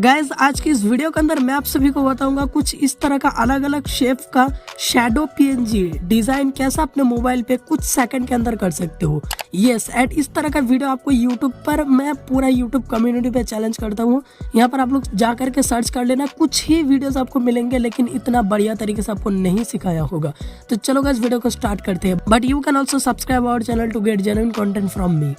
Guys आज की इस वीडियो के अंदर मैं आप सभी को बताऊंगा कुछ इस तरह का अलग अलग शेप का शैडो पीएनजी डिजाइन कैसा अपने मोबाइल पे कुछ सेकंड के अंदर कर सकते हो। यस एंड इस तरह का वीडियो आपको यूट्यूब पर मैं पूरा यूट्यूब कम्युनिटी पे चैलेंज करता हूँ। यहाँ पर आप लोग जा करके सर्च कर लेना, कुछ ही वीडियोस आपको मिलेंगे लेकिन इतना बढ़िया तरीके से आपको नहीं सिखाया होगा। तो चलो गाइस वीडियो को स्टार्ट करते हैं, but you can also subscribe our channel to get genuine content from me.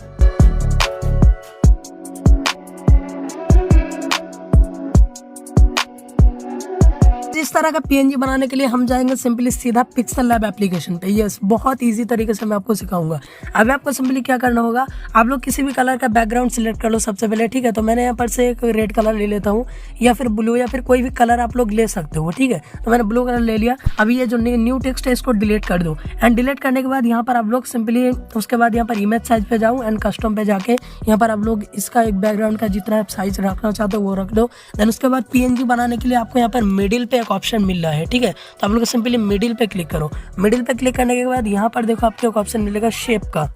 इस तरह का पीएनजी बनाने के लिए हम जाएंगे सिंपली सीधा पिक्सल लैब एप्लीकेशन पे। यस बहुत इजी तरीके से मैं आपको सिखाऊंगा। अब आपको सिंपली क्या करना होगा, आप लोग किसी भी कलर का बैकग्राउंड सिलेक्ट कर लो सबसे पहले, ठीक है। तो मैंने यहाँ पर से एक रेड कलर ले लेता हूँ या फिर ब्लू या फिर कोई भी कलर आप लोग ले सकते हो, ठीक है। तो मैंने ब्लू कलर ले लिया। अभी ये जो न्यू टेक्स्ट है इसको डिलीट कर दो एंड डिलीट करने के बाद यहाँ पर आप लोग सिंपली उसके बाद यहाँ पर इमेज साइज पे जाओ एंड कस्टम पे जाके यहाँ पर आप लोग इसका एक बैकग्राउंड का जितना साइज रखना चाहते हो वो रख दो। देन उसके बाद पीएनजी बनाने के लिए आपको यहाँ पर मिडिल पे एक ऑप्शन मिल रहा है, ठीक है। तो आप लोग सिंपली मिडिल पे क्लिक करो। मिडिल पे क्लिक करने के बाद यहाँ पर देखो आपको एक ऑप्शन मिलेगा शेप का।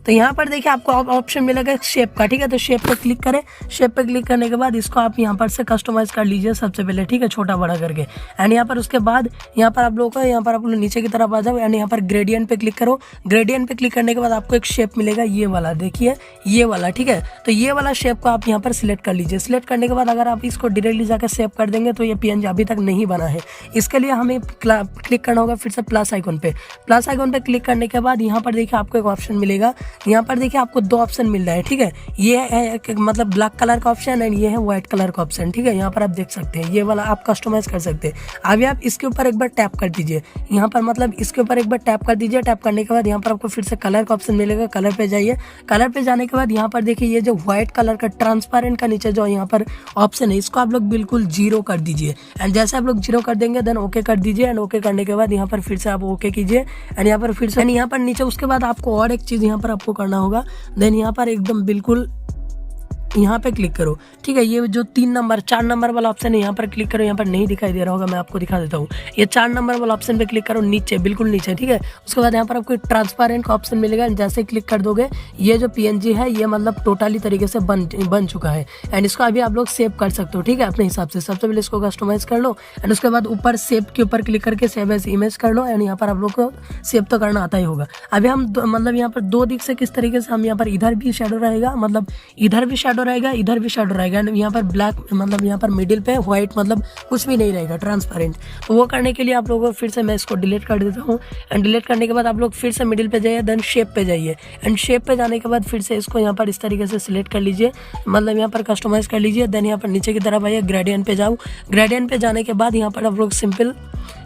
तो यहाँ पर देखिए आपको ऑप्शन मिलेगा शेप का, ठीक है। तो शेप पे क्लिक करें। शेप पे क्लिक करने के बाद इसको आप यहाँ पर से कस्टमाइज कर लीजिए सबसे पहले, ठीक है, छोटा बड़ा करके। एंड यहाँ पर उसके बाद यहाँ पर आप लोगों को यहाँ पर आप लोग नीचे की तरफ आ जाओ एंड यहाँ पर ग्रेडियंट पे क्लिक करो। ग्रेडियंट पे क्लिक करने के बाद आपको एक शेप मिलेगा ये वाला, देखिए ये वाला, ठीक है। तो ये वाला शेप को आप यहाँ पर सिलेक्ट कर लीजिए। सिलेक्ट करने के बाद अगर आप इसको डायरेक्टली जाकर सेव कर देंगे तो ये पीएनजी अभी तक नहीं बना है। इसके लिए हमें क्लिक करना होगा फिर से प्लस आइकन पे। प्लस आइकन पे क्लिक करने के बाद यहाँ पर देखिए आपको एक ऑप्शन मिलेगा। यहाँ पर देखिए आपको दो ऑप्शन मिल रहा है, ठीक है। ये है मतलब ब्लैक कलर का ऑप्शन एंड ये है व्हाइट कलर का ऑप्शन, ठीक है। यहाँ पर आप देख सकते हैं ये वाला आप कस्टमाइज कर सकते हैं। अभी आप इसके ऊपर एक बार टैप कर दीजिए। यहाँ पर मतलब इसके ऊपर एक बार टैप कर दीजिए। टैप करने के बाद यहाँ पर आपको फिर से कलर का ऑप्शन मिलेगा। कलर पे जाइए। कलर पे जाने के बाद यहाँ पर देखिए ये जो व्हाइट कलर का ट्रांसपेरेंट का नीचे जो यहाँ पर ऑप्शन है इसको आप लोग बिल्कुल जीरो कर दीजिए। एंड जैसे आप लोग जीरो कर देंगे देन ओके कर दीजिए। एंड ओके करने के बाद यहाँ पर फिर से आप ओके कीजिए एंड यहाँ पर फिर से यहाँ पर नीचे उसके बाद आपको और एक चीज यहाँ पर आपको करना होगा। देन यहाँ पर एकदम बिल्कुल यहाँ पे क्लिक करो, ठीक है। ये जो 4 नंबर वाला ऑप्शन है यहाँ पर क्लिक करो। यहाँ पर नहीं दिखाई दे रहा होगा, मैं आपको दिखा देता हूँ। ये 4 नंबर वाला ऑप्शन पे क्लिक करो, नीचे बिल्कुल नीचे, ठीक है। उसके बाद यहाँ पर आपको ट्रांसपेरेंट का ऑप्शन मिलेगा। जैसे क्लिक कर दोगे ये जो पीएनजी है ये मतलब टोटली तरीके से बन चुका है एंड इसको अभी आप लोग सेव कर सकते हो, ठीक है, अपने हिसाब से। सबसे पहले इसको कस्टमाइज कर लो एंड उसके बाद ऊपर सेव के ऊपर क्लिक करके सेव एज इमेज कर लो एंड यहाँ पर आप लोग को सेव तो करना आता ही होगा। अभी हम मतलब यहाँ पर दो दिख से किस तरीके से हम यहाँ पर इधर भी शेडो रहेगा, मतलब इधर भी शेडो रहेगा, इधर भी शेडो रहेगा एंड यहाँ पर ब्लैक मतलब यहाँ पर मिडिल पे व्हाइट मतलब कुछ भी नहीं रहेगा, ट्रांसपेरेंट। तो वो करने के लिए आप लोगों को फिर से मैं इसको डिलीट कर देता हूँ एंड डिलीट करने के बाद आप लोग फिर से मिडिल पे जाइए। देन शेप पे जाइए एंड शेप पे जाने के बाद फिर से इसको यहाँ पर इस तरीके से सिलेक्ट कर लीजिए, मतलब यहाँ पर कस्टमाइज कर लीजिए। देन यहाँ पर नीचे की तरफ आइए, ग्रेडियंट पे जाओ। ग्रेडियंट पे जाने के बाद यहाँ पर आप लोग सिंपल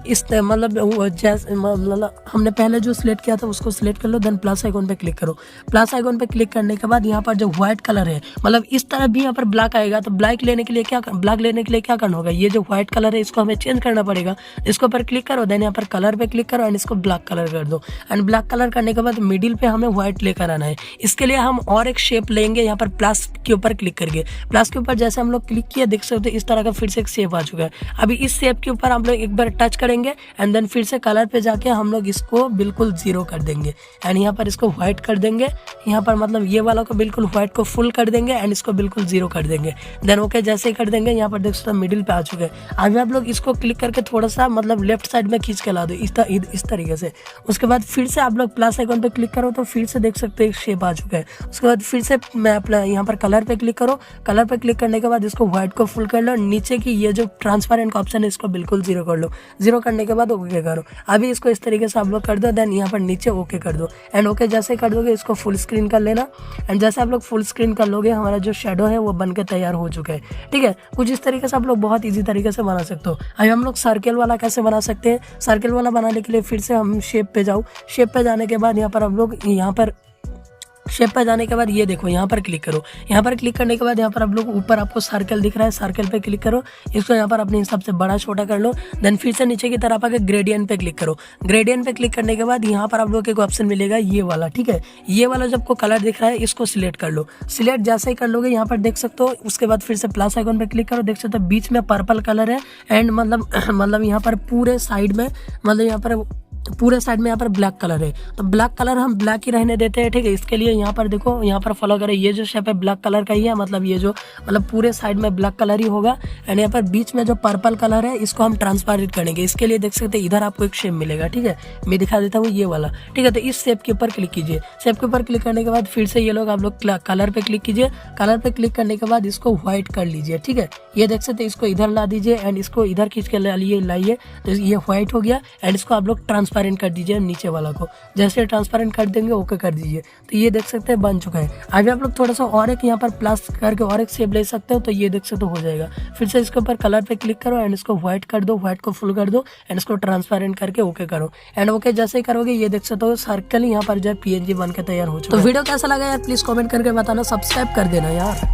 इस मतलब जैसे मतलब हमने पहले जो सिलेक्ट किया था उसको सिलेक्ट कर लो। देन प्लस आइकन पे क्लिक करो। प्लस आइकन पे क्लिक करने के बाद यहाँ पर जो व्हाइट कलर है मतलब इस तरफ भी यहाँ पर ब्लैक आएगा। तो ब्लैक लेने के लिए क्या करना होगा, ये जो व्हाइट कलर है इसको हमें चेंज करना पड़ेगा। इसके ऊपर क्लिक करो, देन यहाँ पर कलर पे क्लिक करो एंड इसको ब्लैक कलर कर दो। एंड ब्लैक कलर करने के बाद मिडिल पे हमें व्हाइट लेकर आना है। इसके लिए हम और एक शेप लेंगे। यहाँ पर प्लस के ऊपर क्लिक करके प्लस के ऊपर जैसे हम लोग क्लिक किया देख सकते हो इस तरह का फिर से एक शेप आ चुका है। अभी इस शेप के ऊपर हम लोग एक बार टच करेंगे एंड देन फिर से कलर पे जाके हम लोग इसको बिल्कुल जीरो कर देंगे एंड यहाँ पर इसको व्हाइट कर देंगे। यहाँ पर मतलब ये वाला को बिल्कुल व्हाइट को फुल कर देंगे एंड इसको बिल्कुल जीरो कर देंगे। देन ओके जैसे ही कर देंगे यहाँ पर देख सकते हो मिडिल पे आ चुके हैं। अभी आप लोग इसको क्लिक करके थोड़ा सा मतलब लेफ्ट साइड में खींच के ला दो इस तरीके से। उसके बाद फिर से आप लोग प्लस आइकन पे क्लिक करो तो फिर से देख सकते हैं एक शेप आ चुका है। उसके बाद फिर से मैं अपना यहाँ पर कलर पे क्लिक करो। कलर पे क्लिक करने के बाद इसको व्हाइट को फुल कर लो। नीचे की ये जो ट्रांसपेरेंट का ऑप्शन है इसको बिल्कुल जीरो कर लो। जीरो करने के बाद ओके करो। अभी इसको इस तरीके से आप लोग कर दो। देन यहाँ पर नीचे ओके कर दो एंड ओके जैसे कर दोगे इसको फुल स्क्रीन कर लेना एंड जैसे आप लोग फुल स्क्रीन कर लोगे हमारा जो शेडो है वो बनके तैयार हो चुका है, ठीक है। कुछ इस तरीके से आप लोग बहुत इजी तरीके से बना सकते हो। अभी हम लोग सर्कल वाला कैसे बना सकते हैं, सर्कल वाला बनाने के लिए फिर से हम शेप पे जाओ। शेप पे जाने के बाद यहाँ पर हम लोग यहाँ पर शेप पे जाने के बाद ये देखो यहाँ पर क्लिक करो। यहाँ पर क्लिक करने के बाद यहाँ पर आप लोग ऊपर आपको सर्कल दिख रहा है, सर्कल पे क्लिक करो। इसको यहाँ पर अपने हिसाब से बड़ा छोटा कर लो। देन फिर से नीचे की तरफ आके ग्रेडियंट पे क्लिक करो। ग्रेडियंट पे क्लिक करने के बाद यहाँ पर आप लोग एक ऑप्शन मिलेगा ये वाला, ठीक है। ये वाला जब को कलर दिख रहा है इसको सिलेक्ट कर लो। सिलेक्ट जैसे ही कर लोगे यहाँ पर देख सकते हो। उसके बाद फिर से प्लस आइकन पे क्लिक करो। देख सकते हो बीच में पर्पल कलर है एंड मतलब यहाँ पर पूरे साइड में मतलब यहाँ पर तो पूरे साइड में यहाँ पर ब्लैक कलर है, तो ब्लैक कलर हम ब्लैक ही रहने देते हैं, ठीक है। इसके लिए यहाँ पर देखो, यहाँ पर फॉलो करें, ये जो शेप है ब्लैक कलर का ही है, मतलब ये जो मतलब पूरे साइड में ब्लैक कलर ही होगा। एंड यहाँ पर बीच में जो पर्पल कलर है इसको हम ट्रांसपेरेंट करेंगे। इसके लिए देख सकते हैं इधर आपको एक शेप मिलेगा, ठीक है, मैं दिखा देता हूँ ये वाला, ठीक है। तो इस शेप के ऊपर क्लिक कीजिए। शेप के ऊपर क्लिक करने के बाद फिर से ये लोग आप लोग कलर पे क्लिक कीजिए। कलर पे क्लिक करने के बाद इसको व्हाइट कर लीजिए, ठीक है। ये देख सकते हैं, इसको इधर ला दीजिए एंड इसको इधर खींच के लाइए, तो ये व्हाइट हो गया। एंड इसको आप लोग ट्रांसपेरेंट कर दीजिए नीचे वाला को, जैसे ट्रांसपेरेंट कर देंगे ओके कर दीजिए, तो ये देख सकते हैं बन चुका है। अभी आप लोग थोड़ा सा और एक यहाँ पर प्लस करके और एक शेप ले सकते हो, तो ये देख सकते हो जाएगा। फिर से इसके ऊपर कलर पे क्लिक करो एंड इसको व्हाइट कर दो, व्हाइट को फुल कर दो एंड इसको ट्रांसपेरेंट करके ओके करो। एंड ओके जैसे ही करोगे ये देख सकते हो सर्कल यहाँ पर जो है PNG बन के तैयार हो चुका है। तो वीडियो कैसा लगा यार प्लीज कमेंट करके बताना, सब्सक्राइब कर देना यार।